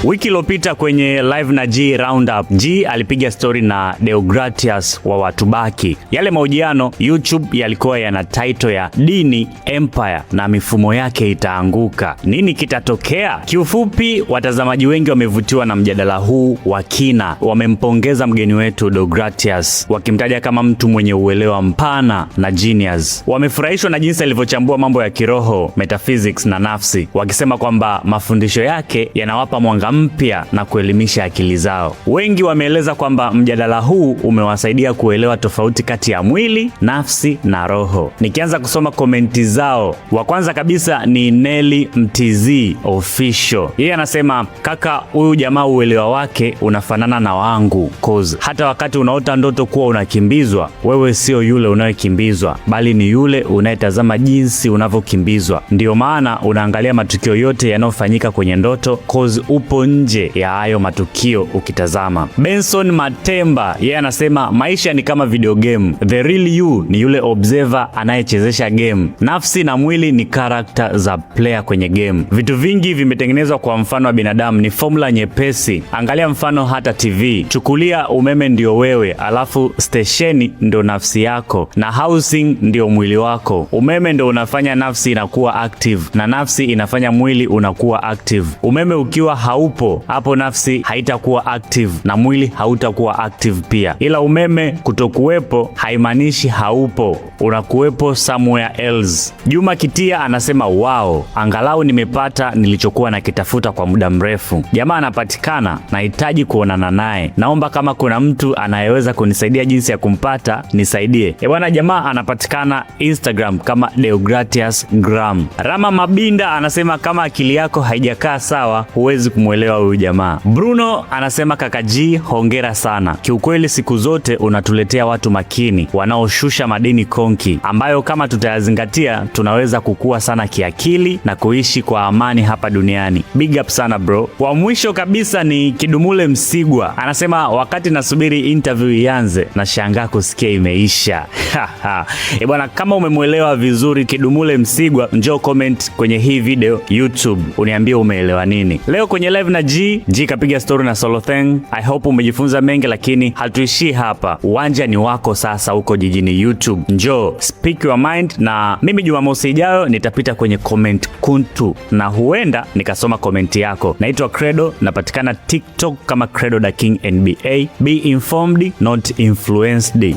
Wiki iliyopita kwenye Live na G Roundup, G alipiga story na Deogratias wa Watubaki. Yale mahojiano YouTube yalikuwa yana title ya Dini Empire na mifumo yake itaanguka. Nini kitatokea? Kiufupi, watazamaji wengi wamevutiwa na mjadala huu wa kina. Wamempongeza mgeni wetu Deogratias, wakimtaja kama mtu mwenye uelewa mpana na genius. Wamefurahishwa na jinsi alivyochambua mambo ya kiroho, metaphysics na nafsi, wakisema kwamba mafundisho yake yanawapa mwanga mpya na kuelimisha akili zao. Wengi wameeleza kwamba mjadala huu umewasaidia kuelewa tofauti kati ya mwili, nafsi na roho. Nikianza kusoma komenti zao, wa kwanza kabisa ni Nelly MTZ Official. Yeye anasema, kaka, huyu jamaa uelewa wake unafanana na wangu, cause hata wakati unaota ndoto kuwa unakimbizwa, wewe sio yule unayekimbizwa, bali ni yule unayetazama jinsi unavyokimbizwa. Ndio maana unaangalia matukio yote yanayofanyika kwenye ndoto, cause upo nje ya hayo matukio ukitazama. Benson Matemba, yeye anasema maisha ni kama video game. The real you ni yule observer anayechezesha game. Nafsi na mwili ni character za player kwenye game. Vitu vingi vimetengenezwa kwa mfano wa binadamu, ni formula nyepesi. Angalia mfano hata TV. Chukulia umeme ndio wewe, alafu stesheni ndio nafsi yako, na housing ndio mwili wako. Umeme ndio unafanya nafsi inakuwa active, na nafsi inafanya mwili unakuwa active. Umeme ukiwa haupo, hapo nafsi haitakuwa active na mwili hautakuwa active pia. Ila umeme kutokuwepo haimaanishi haupo, unakuwepo somewhere else. Juma Kitia anasema, wow, angalau nimepata nilichokuwa nakitafuta kwa muda mrefu. Jamaa anapatikana, nahitaji kuonana naye. Naomba kama kuna mtu anayeweza kunisaidia jinsi ya kumpata, nisaidie. Bwana, jamaa anapatikana Instagram kama Deogratias Gram. Rama Mabinda anasema, kama akili yako haijakaa sawa, huwezi kumuelewa huyu jamaa. Bruno anasema, kaka G, hongera sana. Kiukweli siku zote unatuletea watu makini, wanaoshusha madini konki, ambayo kama tutayazingatia, tunaweza kukua sana kiakili na kuishi kwa amani hapa duniani. Big up sana bro. Wa mwisho kabisa ni Kidumule Msigwa. Anasema, wakati nasubiri interview ianze, na shangaa kusikia imeisha. Bwana, kama umemuelewa vizuri Kidumule Msigwa, njoo comment kwenye hii video YouTube uniambie umeelewa nini. Leo kwenye Live na G kapiga story na Solotheng. I hope umejifunza mengi, lakini hatuishii hapa. Uwanja ni wako sasa huko jijini YouTube. Njoo speak your mind, na mimi Jumamosi ijayo nitapita kwenye comment kuntu na huenda nikasoma komenti yako. Naitwa Credo, napatikana TikTok kama Credo the King NBA. Be informed, not influenced.